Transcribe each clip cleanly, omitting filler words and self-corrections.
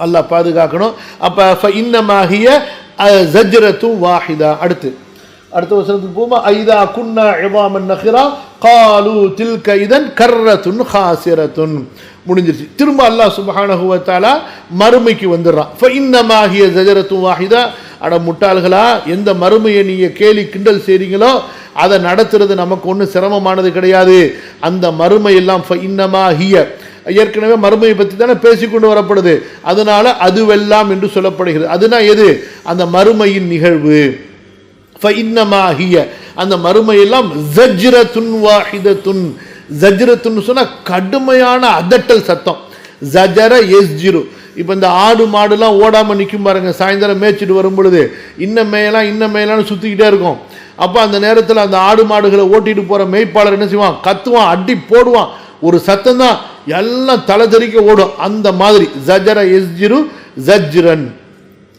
அல்லாஹ் பாதுகாக்கணும். அப்ப ஃபஇன்னமாஹிய ஜஜ்ரத்துன் வாஹிதா. அடுத்த வசனத்துக்கு போமா. ஐதா குன்னா இவாமன் நஹிரா காலு தில்க இதன் கர்ரத்துன் ஹாசிரத்துன். முடிஞ்சிருச்சு. திரும்ப அல்லாஹ் சுப்ஹானஹு வ தஆலா மறுமைக்கு வந்துடுறான். ஃபஇன்னமாஹிய ஜஜ்ரத்துன் வாஹிதா. அட முட்டாள்களா, எந்த மறுமையை நீங்க கேலி கிண்டல் செய்றீங்களோ அதை நடத்துறது நமக்கு ஒன்றும் சிரமமானது கிடையாது. அந்த மறுமை எல்லாம் ஃபஇன்னமாஹிய, ஏற்கனவே மறுமையை பற்றி தானே பேசிக்கொண்டு வரப்படுது, அதனால அதுவெல்லாம் என்று சொல்லப்படுகிறது. அதுனா எது? அந்த மறுமையின் நிகழ்வு. ஃபஇன்னமாஹிய, அந்த மறுமையெல்லாம் ஜஜ்ரத்துன் வாஹிதத்துன். ஜஜ்ரத்துன்னு சொன்னா கடுமையான அதட்டல் சத்தம். ஜஜர யஸ்ஜிரு. இப்போ இந்த ஆடு மாடுலாம் ஓடாமல் நிற்கும் பாருங்க, சாயந்தரம் மேய்ச்சிட்டு வரும் பொழுது இன்னும் மேயலான்னு சுற்றிக்கிட்டே இருக்கும். அப்போ அந்த நேரத்தில் அந்த ஆடு மாடுகளை ஓட்டிட்டு போகிற மேய்ப்பாளர் என்ன செய்வான்? கத்துவான், அடி போடுவான். ஒரு சத்தம் தான், எல்லாம் தலை தெறிக்க ஓடும். அந்த மாதிரி ஜஜர யஸ்ஜிரு ஜஜ்ரன்,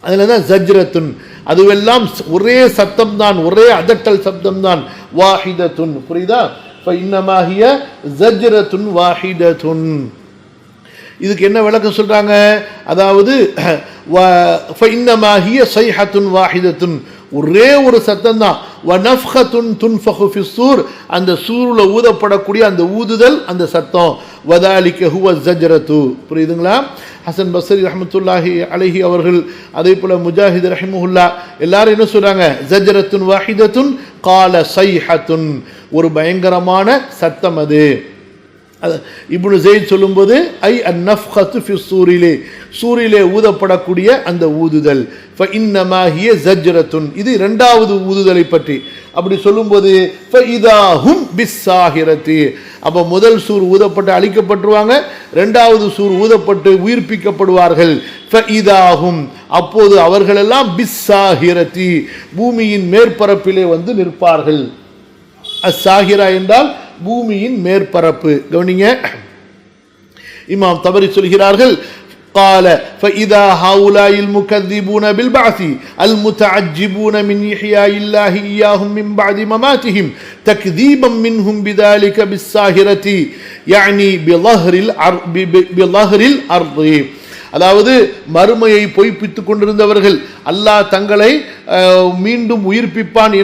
அதில் தான் ஜஜ்ரத்துன். அதுவெல்லாம் ஒரே சத்தம் தான், ஒரே அதட்டல் சப்தம் தான். வாஹிதத்துன். புரியுதா? ஃபஇன்னமாஹிய ஜஜ்ரத்துன் வாஹிதத்துன். இதுக்கு என்ன விளக்கம் சொல்றாங்க? அதாவது ஃபஇன்னமாஹிய ஸைஹத்துன் வாஹிதத்துன், ஒரே ஒரு சத்தம் தான். வனஃப்ஹத்துன் துன்ஃபஹு ஃபிஸ்ஸூர், அந்த சூருல ஊதப்படக்கூடிய அந்த ஊதுதல், அந்த சத்தம். வதாலிக ஹுவ ஸஜ்ரத்து. புரியுதுங்களா? ஹசன் பஸ்ரி ரஹ்மத்துல்லாஹி அலைஹி அவர்கள், அதே போல முஜாஹித் ரஹிமஹுல்லா, எல்லாரும் என்ன சொல்றாங்க? ஸஜ்ரத்துன் வாஹிதத்துன் கால ஸைஹத்துன், ஒரு பயங்கரமான சத்தம் அது. இப்னு ஸைத் சொல்லும்போது ஐ அந்நஃப்ஹத்து ஃபி சூரிலே, சூரிலே ஊதப்படக்கூடிய அந்த ஊதுதல். ஃபஇன்னமா ஹிய ஸஜ்ரத்துன், இது இரண்டாவது ஊதுதலை பற்றி அப்படி சொல்லும்போது ஃபஇதாஹும் பிஸ்ஸாஹிரத்தி, அப்போ முதல் சூர் ஊதப்பட்டு அழிக்கப்பட்டுருவாங்க, இரண்டாவது சூர் ஊதப்பட்டு உயிர்ப்பிக்கப்படுவார்கள். ஃபஇதாஹும், அப்போது அவர்களெல்லாம் பிஸ்ஸாஹிரத்தி, பூமியின் மேற்பரப்பிலே வந்து நிற்பார்கள். அஸ்ஸாஹிரா என்றால் பூமியின் மேற்பரப்பு. கவனிங்க, இமாம் தபரி சொல்கிறார்கள், قال فإذا هؤلاء المكذبون بالبعث المتعجبون من إحياء الله إياهم من بعد مماتهم تكذيبا منهم بذلك بالساهرة يعني بظهر الأرض. அதாவது மறுமையை பொய்ப்பித்து கொண்டிருந்தவர்கள் அல்லாஹ் தங்களை மீண்டும் உயிர்ப்பிப்பான்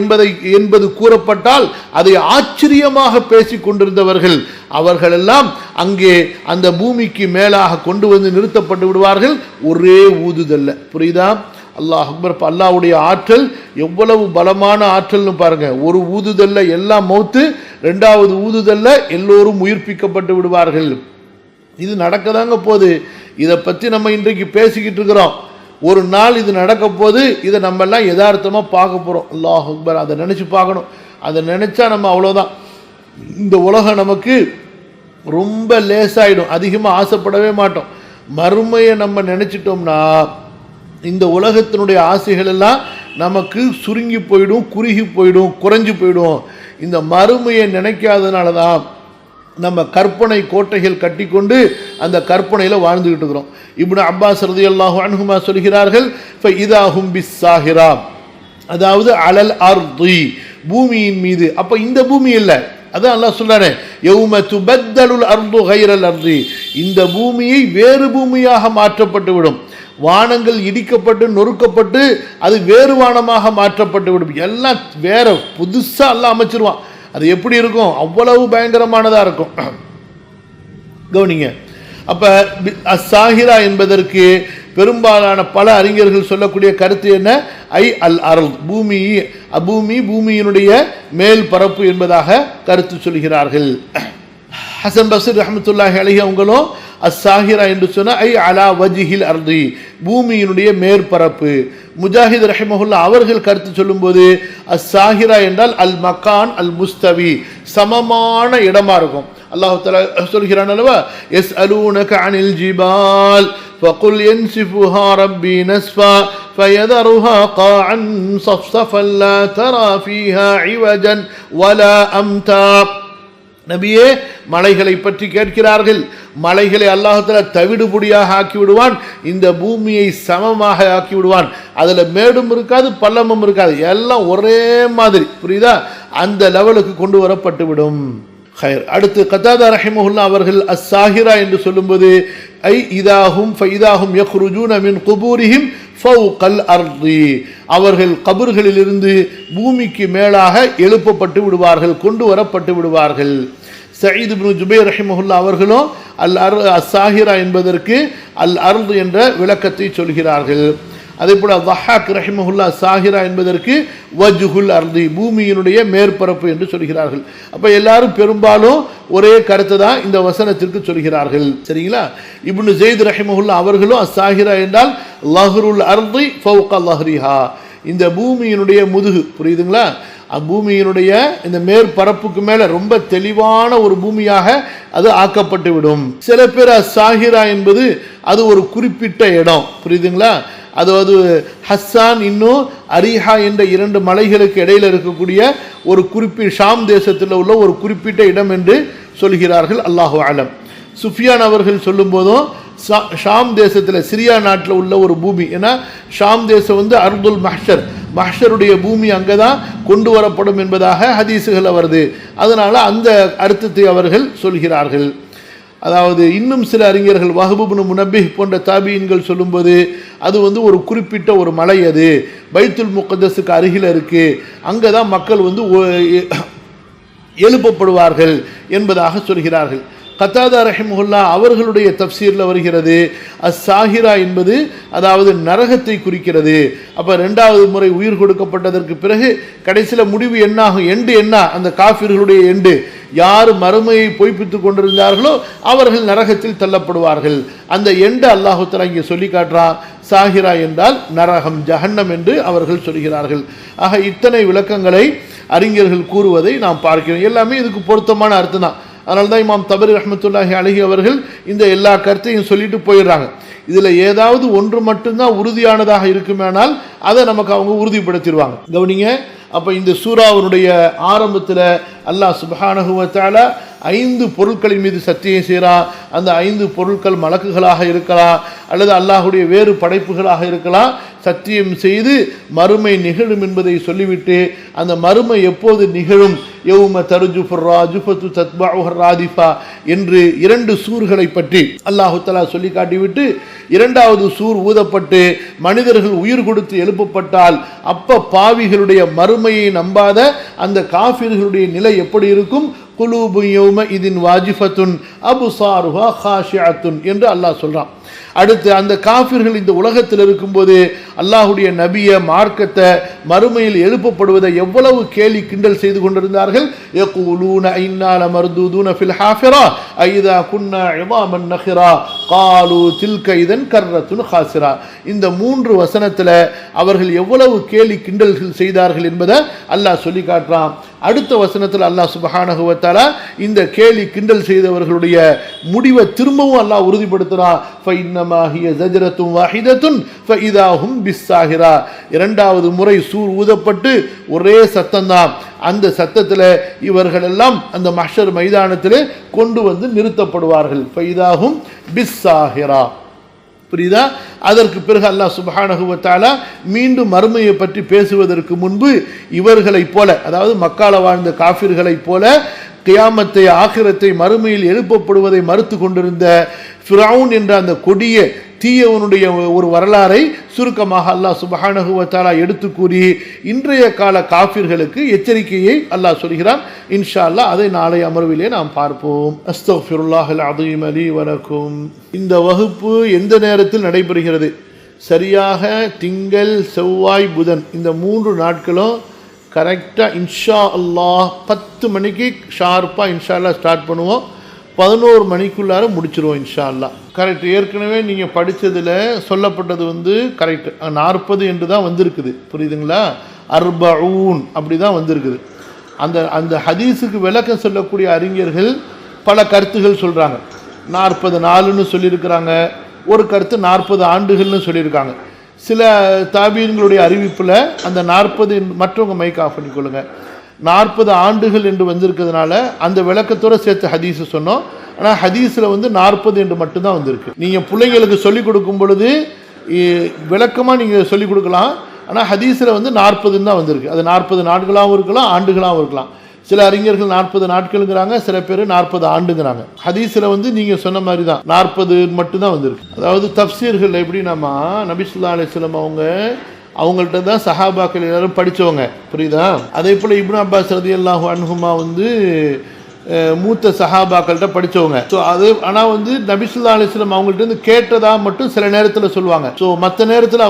என்பது கூறப்பட்டால் அதை ஆச்சரியமாக பேசிக் கொண்டிருந்தவர்கள் அவர்களெல்லாம் அங்கே அந்த பூமிக்கு மேலாக கொண்டு வந்து நிறுத்தப்பட்டு விடுவார்கள், ஒரே ஊதுதல்ல. புரியுதா? அல்லாஹ் அக்பர். அல்லாஹ்வுடைய ஆற்றல் எவ்வளவு பலமான ஆற்றல்னு பாருங்க. ஒரு ஊதுதல்ல எல்லாம் மௌத்து, இரண்டாவது ஊதுதல்ல எல்லோரும் உயிர்ப்பிக்கப்பட்டு விடுவார்கள். இது நடக்கதாங்க போகுது. இதை பற்றி நம்ம இன்றைக்கு பேசிக்கிட்டு இருக்கிறோம். ஒரு நாள் இது நடக்க போது, இதை நம்ம எல்லாம் யதார்த்தமாக பார்க்க போகிறோம். அல்லாஹ் அக்பர். அதை நினச்சி பார்க்கணும். அதை நினச்சா நம்ம அவ்வளோதான். இந்த உலகம் நமக்கு ரொம்ப லேசாயிடும், அதிகமாக ஆசைப்படவே மாட்டோம். மறுமையை நம்ம நினச்சிட்டோம்னா இந்த உலகத்தினுடைய ஆசைகள் எல்லாம் நமக்கு சுருங்கி போயிடும், குறுகி போயிடும், குறைஞ்சி போயிடும். இந்த மறுமையை நினைக்காதனால தான் நம்ம கற்பனை கோட்டைகள் கட்டி கொண்டு அந்த கற்பனையில் வாழ்ந்துகிட்டு இருக்கிறோம். இப்னு அப்பாஸ் ரலியல்லாஹு அன்ஹுமா சொல்கிறார்கள், ஃபஇதாஹும் பிஸ்ஸாஹிரா, அதாவது அலல் அர்தி, பூமியின் மீது. அப்போ இந்த பூமி இல்லை, அதான் அல்லாஹ் சொல்றானே, யௌம துபத்தலுல் அர்து கைரல் அர்தி, இந்த பூமியை வேறு பூமியாக மாற்றப்பட்டு விடும். வானங்கள் இடிக்கப்பட்டு நொறுக்கப்பட்டு அது வேறு வானமாக மாற்றப்பட்டு விடும். எல்லாம் வேற புதுசாக எல்லாம் அமைச்சிருவான். அது எப்படி இருக்கும்? அவ்வளவு பயங்கரமானதாக இருக்கும். கவனிங்க. அப்போ அஸ்ஸாஹிரா என்பதற்கு பெரும்பாலான பல அறிஞர்கள் சொல்லக்கூடிய கருத்து என்ன? ஐ அல் அர்ல், பூமி, பூமியினுடைய மேல் பரப்பு என்பதாக கருத்து சொல்கிறார்கள். ஹசன் பஸ்ரி ரஹ்மத்துல்லாஹி அலைஹி அவங்களும் அஸ்ஸாஹிரா என்று சொன்ன ஐ அலா வஜ்ஹில் அர்தி, பூமியினுடைய மேற்பரப்பு. முஜாஹித் ரஹிமஹுல்லா அவர்கள் கருத்து சொல்லும்போது அஸ்ஸாஹிரா என்றால் அல் மக்கான் அல் முஸ்தவி, சமமான இடமா இருக்கும். அல்லாஹ் தஆலா சொல்கிறான் அல்லவா, யஸ்அலூனக அனில் ஜிபால் ஃபகுல் யன்சிஃபுஹா ரப்பி நஸ்ஃபா ஃபயதருஹா காஅன் ஸஃப்ஸஃபன் லா தரா ஃபீஹா இவஜன் வலா அம்தா. நபியே, மலைகளை பற்றி கேட்கிறார்கள். மலைகளை அல்லாஹ் தஆலா தவிடுபொடியாக ஆக்கி விடுவான், இந்த பூமியை சமமாக ஆக்கி விடுவான். அதில் மேடும் இருக்காது, பள்ளமும் இருக்காது, எல்லாம் ஒரே மாதிரி. புரியுதா? அந்த லெவலுக்கு கொண்டு வரப்பட்டு விடும். ஹைர். அடுத்து கத்தாதா ரஹிமஹுல்லா அவர்கள் அஸ்ஸாஹிரா என்று சொல்லும்போது ஐ இதாஹும் ஃபைதாஹும் யக்ருஜூன மின் குபூரிஹிம் ஃபௌகல் அர்தி, அவர்கள் கபர்களிலிருந்து பூமிக்கு மேலாக எழுப்பப்பட்டு விடுவார்கள், கொண்டு வரப்பட்டு விடுவார்கள். சயீத் இப்னு ஜுபைர் ரஹிமஹுல்லாஹ் அவர்களும் அஸ்ஸாஹிரா என்பதற்கு அல் அர்து என்ற விளக்கத்தை சொல்கிறார்கள். அதே போல தஹாக் ரஹிமஹுல்லாஹ் சாஹிரா என்பதற்கு வஜ்ஹுல் அர்தி, பூமியினுடைய மேற்பரப்பு என்று சொல்கிறார்கள். அப்ப எல்லாரும் பெரும்பாலும் ஒரே கருத்தை தான் இந்த வசனத்திற்கு சொல்கிறார்கள். சரிங்களா? இப்னு ஸைத் ரஹிமஹுல்லாஹ் அவர்களும் அஸ்ஸாஹிரா என்றால் லஹ்ருல் அர்தி ஃபௌக லஹ்ரிஹா, இந்த பூமியினுடைய முதுகு, புரியுதுங்களா? பூமியினுடைய இந்த மேற்பரப்புக்கு மேல ரொம்ப தெளிவான ஒரு பூமியாக அது ஆக்கப்பட்டு விடும். சில பேர் அஸ்ஸாஹிரா என்பது அது ஒரு குறிப்பிட்ட இடம், புரியுதுங்களா? அதாவது ஹஸ்ஸான் இன்னும் அரிஹா என்ற 2 மலைகளுக்கு இடையில இருக்கக்கூடிய ஒரு குறிப்பிட்ட ஷாம் தேசத்தில் உள்ள ஒரு குறிப்பிட்ட இடம் என்று சொல்கிறார்கள். அல்லாஹு அலம். சுஃபியான் அவர்கள் சொல்லும் போதும் ஷாம் தேசத்தில் சிரியா நாட்டில் உள்ள ஒரு பூமி, ஏன்னா ஷாம் தேசம் அர்துல் மஹ்ஷர், மஹ்ஷருடைய பூமி அங்கே தான் கொண்டு வரப்படும் என்பதாக ஹதீஸுகள் வருது. அதனால அந்த அர்த்தத்தை அவர்கள் சொல்கிறார்கள். அதாவது இன்னும் சில அறிஞர்கள் வஹ்ப் இப்னு முனப்பிஹ் போன்ற தாபீன்கள் சொல்லும்போது அது ஒரு குறிப்பிட்ட ஒரு மலை, அது பைத்துல் முகத்தஸுக்கு அருகில் இருக்கு, அங்கே தான் மக்கள் எழுப்பப்படுவார்கள் என்பதாக சொல்கிறார்கள். கத்தாதா ரஹிமஹுல்லாஹ் அவர்களுடைய தஃப்சீரில் வருகிறது, அஸ்ஸாஹிரா என்பது அதாவது நரகத்தை குறிக்கிறது. அப்போ 2வது முறை உயிர் கொடுக்கப்பட்டதற்கு பிறகு கடைசியில் முடிவு என்னாகும், எண்டு என்ன, அந்த காஃபிர்களுடைய எண்டு, யார் மறுமையை பொய்ப்பித்து கொண்டிருந்தார்களோ அவர்கள் நரகத்தில் தள்ளப்படுவார்கள். அந்த எண்டு அல்லாஹு தஆலா இங்கே சொல்லி காட்டுறான். சாஹிரா என்றால் நரகம், ஜஹன்னம் என்று அவர்கள் சொல்கிறார்கள். ஆக இத்தனை விளக்கங்களை அறிஞர்கள் கூறுவதை நாம் பார்க்கிறோம். எல்லாமே இதுக்கு பொருத்தமான அர்த்தம் தான். அதனால தான் இமாம் தபரி ரஹ்மத்துல்லாஹி அலைஹி அவர்கள் இந்த எல்லா கருத்தையும் சொல்லிட்டு போயிடுறாங்க. இதில் ஏதாவது ஒன்று மட்டும்தான் உறுதியானதாக இருக்குமேனால் அதை நமக்கு அவங்க உறுதிப்படுத்திடுவாங்க. கவனிங்க, அப்போ இந்த சூராவுடைய ஆரம்பத்தில் அல்லாஹ் சுப்ஹானஹு வ தஆலா 5 பொருட்களின் மீது சத்தியம் செய்கிறான். அந்த 5 பொருட்கள் மலக்குகளாக இருக்கலாம் அல்லது அல்லாஹுடைய வேறு படைப்புகளாக இருக்கலாம். சத்தியம் செய்து மறுமை நிகழும் என்பதை சொல்லிவிட்டு அந்த மறுமை எப்போது நிகழும், யௌம தர்ஜுஃபுர் ராஜிஃபத்து தத்பஉஹர் ராதிஃபா என்று 2 சூர்களை பற்றி அல்லாஹு தஆலா சொல்லி காட்டிவிட்டு 2வது சூர் ஊதப்பட்டு மனிதர்கள் உயிர் கொடுத்து எழுப்பப்பட்டால் அப்ப பாவிகளுடைய மறுமையை நம்பாத அந்த காஃபிர்களுடைய நிலை எப்படி இருக்கும்? குலூபு யௌம இதின் வாஜிஃபத்துன் அபுசாருஹா காஷிஅத்துன் என்று அல்லாஹ் சொல்றான். அடுத்து அந்த காஃபிர்கள் இந்த உலகத்தில் இருக்கும்போது அல்லாஹுடைய நபியை, மார்க்கத்தை, மறுமையில் எழுப்பப்படுவதை எவ்வளவு கேலி கிண்டல் செய்து கொண்டிருந்தார்கள். யகூலூன இன்னா லமர்தூதுன ஃபில் ஹாஃபிரா ஐதா குன்னா இமாமன் நஹிரா காலு தில்க இதன் கர்ரத்துன் ஹாசிரா. இந்த 3 வசனத்தில் அவர்கள் எவ்வளவு கேலி கிண்டல்கள் செய்தார்கள் என்பதை அல்லாஹ் சொல்லி காட்டுறான். அடுத்த வசனத்தில் அல்லாஹ் சுப்ஹானஹு வ தஆலா இந்த கேலி கிண்டல் செய்தவர்களுடைய முடிவை திரும்பவும் அல்லாஹ் உறுதிப்படுத்துறான். ஃபஇன்னமா ஹிய ஸஜரத்துன் வாஹிதத்துன் ஃபஇதா ஹும் பிஸ்ஸாஹிரா. 2வது முறை சூர் ஊதப்பட்டு ஒரே சத்தம்தான். அந்த சத்தத்தில் இவர்கள் எல்லாம் அந்த மஹ்ஷர் மைதானத்தில் கொண்டு நிறுத்தப்படுவார்கள். ஃபஇதா ஹும் பிஸ்ஸாஹிரா. புரியுதா? அதற்கு பிறகு அல்லாஹ் சுப்ஹானஹு வ தஆலா மீண்டும் மறுமையை பற்றி பேசுவதற்கு முன்பு இவர்களைப் போல, அதாவது மக்கால வாழ்ந்த காஃபிர்களைப் போல கியாமத்தை, ஆகிரத்தை, மறுமையில் எழுப்பப்படுவதை மறுத்து கொண்டிருந்த ஃபிரௌன் என்ற அந்த கொடிய தீயவனுடைய ஒரு வரலாறை சுருக்கமாக அல்லாஹ் சுப்ஹானஹு வ தஆலா எடுத்து கூறி இன்றைய கால காஃபிர்களுக்கு எச்சரிக்கையை அல்லாஹ் சொல்கிறான். இன்ஷா அல்லாஹ் அதை நாளை அமர்விலே நாம் பார்ப்போம். அஸ்தக்ஃபிருல்லாஹல் அஸீம் லீ வ லக்கும். இந்த வகுப்பு எந்த நேரத்தில் நடைபெறுகிறது? சரியாக திங்கள், செவ்வாய், புதன் இந்த 3 நாட்களும் கரெக்டாக இன்ஷா அல்லாஹ் 10 மணிக்கு ஷார்ப்பாக இன்ஷா அல்லாஹ் ஸ்டார்ட் பண்ணுவோம். 11 மணிக்குள்ளார முடிச்சிருவோம் இன்ஷா அல்லாஹ். கரெக்ட். ஏற்கனவே நீங்கள் படித்ததில் சொல்லப்பட்டது கரெக்ட் 40 என்று தான் வந்திருக்குது. புரியுதுங்களா? அர்பஊன் அப்படி தான் வந்திருக்குது. அந்த ஹதீஸுக்கு விளக்கம் சொல்லக்கூடிய அறிஞர்கள் பல கருத்துகள் சொல்கிறாங்க. 40 நாளுன்னு சொல்லியிருக்கிறாங்க, ஒரு கருத்து 40 ஆண்டுகள்னு சொல்லியிருக்காங்க. சில தாபீன்களுடைய அறிவிப்பில் அந்த 40 மற்றவங்க மைக் ஆஃப் பண்ணிக்கொள்ளுங்க, 40 ஆண்டுகள் என்று வந்திருக்கிறதுனால அந்த விளக்கத்தோடு சேர்த்து ஹதீஸு சொன்னோம். ஆனால் ஹதீஸில் 40 என்று மட்டும்தான் வந்திருக்கு. நீங்கள் பிள்ளைங்களுக்கு சொல்லிக் கொடுக்கும் பொழுது விளக்கமாக நீங்கள் சொல்லிக் கொடுக்கலாம். ஆனால் ஹதீஸில் 40 தான் வந்திருக்கு. அது 40 நாட்களாகவும் இருக்கலாம், ஆண்டுகளாகவும் இருக்கலாம். சில அறிஞர்கள் 40 நாட்கள்ங்கிறாங்க, சில பேர் 40 ஆண்டுங்கிறாங்க. ஹதீஸில் வந்து நீங்கள் சொன்ன மாதிரி தான் 40 மட்டும்தான் வந்திருக்கு. அதாவது தஃப்சீர்கள் எப்படின்னா நபி ஸல்லல்லாஹு அலைஹி வஸல்லம் அவங்கள்ட்ட தான் சஹாபாக்கள் எல்லாரும் படித்தவங்க, புரியுதா? அதே போல் இப்னு அப்பாஸ் ரலியல்லாஹு அன்ஹுமா வந்து மூத்த சஹாபாக்கள்கிட்ட படித்தவங்க. ஸோ அது ஆனால் வந்து நபி ஸல்லல்லாஹு அலைஹி வஸல்லம் அவங்கள்ட்ட இருந்து கேட்டதா மட்டும் சில நேரத்தில் சொல்லுவாங்க. ஸோ மற்ற நேரத்தில்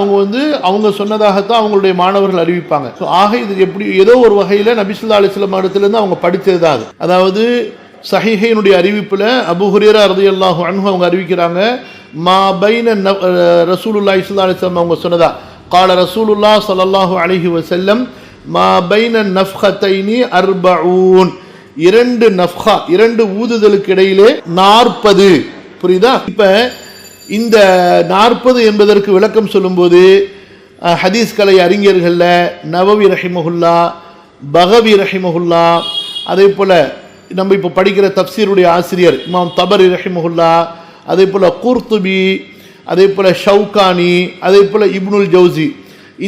அவங்க சொன்னதாகத்தான் அவங்களுடைய மாணவர்கள் அறிவிப்பாங்க. ஸோ ஆக இது எப்படி ஏதோ ஒரு வகையில் நபி ஸல்லல்லாஹு அலைஹி வஸல்லம் இடத்துலேருந்து அவங்க படித்தது தான் அது. அதாவது சஹீஹைனுடைய அறிவிப்பில் அபூ ஹுரைரா ரலியல்லாஹு அன்ஹு அவங்க அறிவிக்கிறாங்க, மா பைன ரசூலுல்லாஹி ஸல்லல்லாஹு அலைஹி வஸல்லம் அவங்க சொன்னதா قال رسول الله صلى الله عليه وسلم ما بين النفختين 40. இரண்டு நஃப்ஹா, இரண்டு ஊதுதலுக்கு இடையிலே 40. புரியுதா? இப்ப இந்த 40 என்பதற்கு விளக்கம் சொல்லும்போது ஹதீஸ் கலை அறிஞர்கள்ல நவவி ரஹிமஹுல்லா, பகவி ரஹிமஹுல்லா, அதே போல நம்ம இப்போ படிக்கிற தப்சீருடைய ஆசிரியர் இமாம் தபரி ரஹிமஹுல்லா, அதே போல குர்துபி, அதே போல ஷவுகானி, அதே போல இப்னுல் ஜவுசி,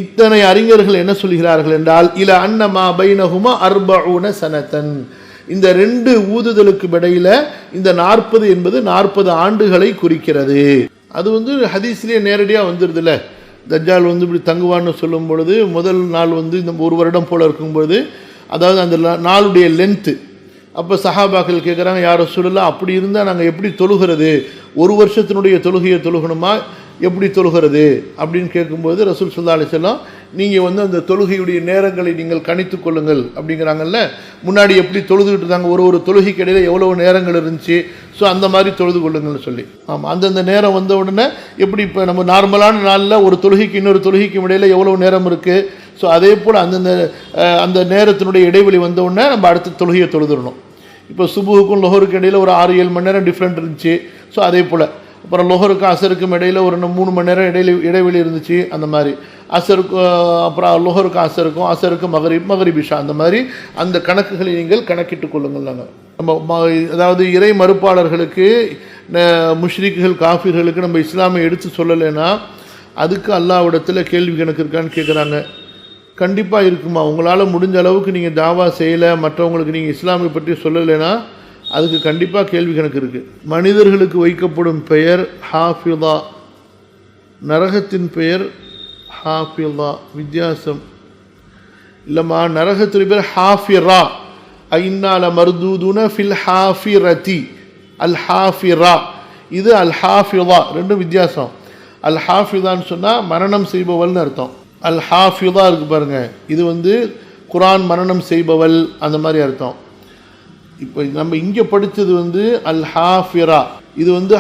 இத்தனை அறிஞர்கள் என்ன சொல்கிறார்கள் என்றால் இல அன்னமா பைனஹுமா 40 சனத்தன். இந்த ரெண்டு ஊதுதலுக்கு இடையில இந்த 40 என்பது 40 ஆண்டுகளை குறிக்கிறது. அது வந்து ஹதீஸ்லேயே நேரடியாக வந்துடுதுல்ல. தஜ்ஜால் வந்து இப்படி தங்குவான்னு சொல்லும் பொழுது முதல் நாள் வந்து இந்த 1 வருடம் போல் இருக்கும்பொழுது, அதாவது அந்த நாளுடைய லென்த்து. அப்போ சஹாபாக்கள் கேட்குறாங்க, யார் ரசூலுல்லாஹ் அப்படி இருந்தால் நாங்கள் எப்படி தொழுகிறது, 1 வருஷத்தினுடைய தொழுகையை தொழுகணுமா, எப்படி தொழுகிறது அப்படின்னு கேட்கும்போது ரசூல் ஸல்லல்லாஹு அலைஹி வஸல்லம் நீங்கள் வந்து அந்த தொழுகையுடைய நேரங்களை நீங்கள் கணித்து கொள்ளுங்கள் அப்படிங்கிறாங்கல்ல. முன்னாடி எப்படி தொழுதுகிட்டு இருந்தாங்க, ஒரு தொழுகைக்கு இடையில் எவ்வளவு நேரங்கள் இருந்துச்சு, ஸோ அந்த மாதிரி தொழுது கொள்ளுங்கள்னு சொல்லி. ஆமாம், அந்தந்த நேரம் வந்த உடனே எப்படி இப்போ நம்ம நார்மலான நாளில் ஒரு தொழுகைக்கு இன்னொரு தொழுகைக்கும் இடையில் எவ்வளவு நேரம் இருக்குது, ஸோ அதே போல் அந்த நேரத்தினுடைய இடைவெளி வந்த உடனே நம்ம அடுத்த தொழுகையை தொழுதுடணும். இப்போ சுபுவுக்கும் லொஹருக்கு இடையில் ஒரு 6-7 மணி நேரம் டிஃப்ரெண்ட் இருந்துச்சு, ஸோ அதே போல். அப்புறம் லொஹருக்கு அசருக்கும் இடையில் ஒரு 3 மணி நேரம் இடைவெளி இருந்துச்சு, அந்த மாதிரி. அசருக்கு அப்புறம் லொஹருக்கு அசருக்கு மகரிப் இஷா, அந்த மாதிரி அந்த கணக்குகளை நீங்கள் கணக்கிட்டுக் கொள்ளுங்கள். நம்ம அதாவது இறை மறுப்பாளர்களுக்கு, முஷ்ரிக்குகள், காஃபிர்களுக்கு நம்ம இஸ்லாமை எடுத்து சொல்லலைன்னா அதுக்கு அல்லாஹ்விடத்தில் கேள்வி கணக்கு இருக்கான்னு கேட்குறாங்க. கண்டிப்பாக இருக்குமா? உங்களால் முடிஞ்ச அளவுக்கு நீங்கள் தாவா செய்யலை, மற்றவங்களுக்கு நீங்கள் இஸ்லாமை பற்றி சொல்லலைன்னா அதுக்கு கண்டிப்பாக கேள்வி கணக்கு இருக்குது. மனிதர்களுக்கு வைக்கப்படும் பெயர் ஹாஃபிதா, நரகத்தின் பெயர் ஹாஃபிதா, வித்தியாசம் இல்லைம்மா. நரகத்தின் பேர் ஹாஃபிரா, ஐன்னால மர்தூதுன ஃபில் ஹாஃபிரதி, அல் ஹாஃபிரா, இது அல் ஹாஃபிதா, ரெண்டும் வித்தியாசம். அல் ஹாஃபிதான்னு சொன்னால் மரணம் செய்பவள்னு அர்த்தம். அல் ஹாஃபிதா இருக்கு பாருங்க, இது வந்து குரான் மரணம் செய்பவள், அந்த மாதிரி அர்த்தம். இப்போ நம்ம இங்கே படித்தது வந்து அல் ஹாஃபிரா, இது வந்து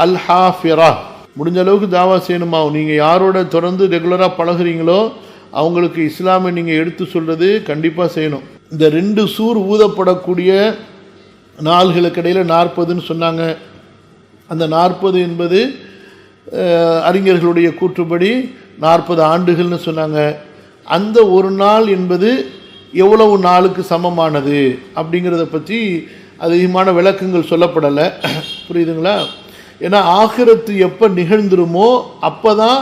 அல் ஹாஃபிரா. முடிஞ்ச அளவுக்கு தாவா செய்யணுமா? நீங்கள் யாரோட தொடர்ந்து ரெகுலராக பழகுறீங்களோ அவங்களுக்கு இஸ்லாமை நீங்கள் எடுத்து சொல்கிறது கண்டிப்பாக செய்யணும். இந்த 2 சூர் ஊதப்படக்கூடிய நாள்களுக்கு இடையில் 40ன்னு சொன்னாங்க. அந்த 40 என்பது அறிஞர்களுடைய கூற்றுப்படி 40 ஆண்டுகள்னு சொன்னாங்க. அந்த ஒரு நாள் என்பது எவ்வளவு நாளுக்கு சமமானது அப்படிங்கிறத பற்றி அதிகமான விளக்கங்கள் சொல்லப்படலை, புரியுதுங்களா? ஏன்னா ஆகிரத்து எப்போ நிகழ்ந்துருமோ அப்போ தான்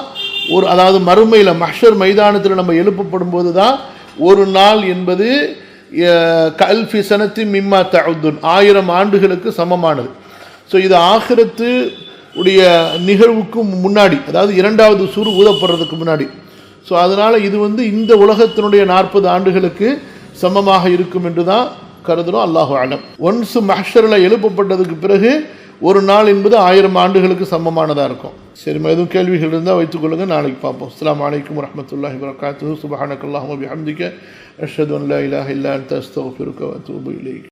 அதாவது மறுமையில் மஹ்ஷர் மைதானத்தில் நம்ம எழுப்பப்படும் போது தான் ஒரு நாள் என்பது கல்ஃபி சனத்தி மிம்மா தஅதுன், 1000 ஆண்டுகளுக்கு சமமானது. ஸோ இது ஆகிரத்து உடைய நிகழ்வுக்கு முன்னாடி, அதாவது 2வது சூர் ஊதப்படுறதுக்கு முன்னாடி. ஸோ அதனால் இது வந்து இந்த உலகத்தினுடைய 40 ஆண்டுகளுக்கு சமமாக இருக்கும் என்று தான் கருதுகிறோம். அல்லாஹு அலம். ஒன்ஸ் மஹ்ஷரில் எழுப்பப்பட்டதுக்கு பிறகு ஒரு நாள் என்பது 1000 ஆண்டுகளுக்கு சமமானதாக இருக்கும். சரிம்மா, எதுவும் கேள்விகள் இருந்தால் வைத்துக்கொள்ளுங்கள், நாளைக்கு பார்ப்போம். அஸ்ஸலாமு அலைக்கும் வரஹ்மத்துல்லாஹி வபரகாத்துஹு. சுப்ஹானக்கல்லாஹும்ம வபிஹம்திக அஷ்ஹது அன் லா இலாஹா இல்லா அன்த அஸ்தக்ஃபிருக வ அத்தூபு இலைக்.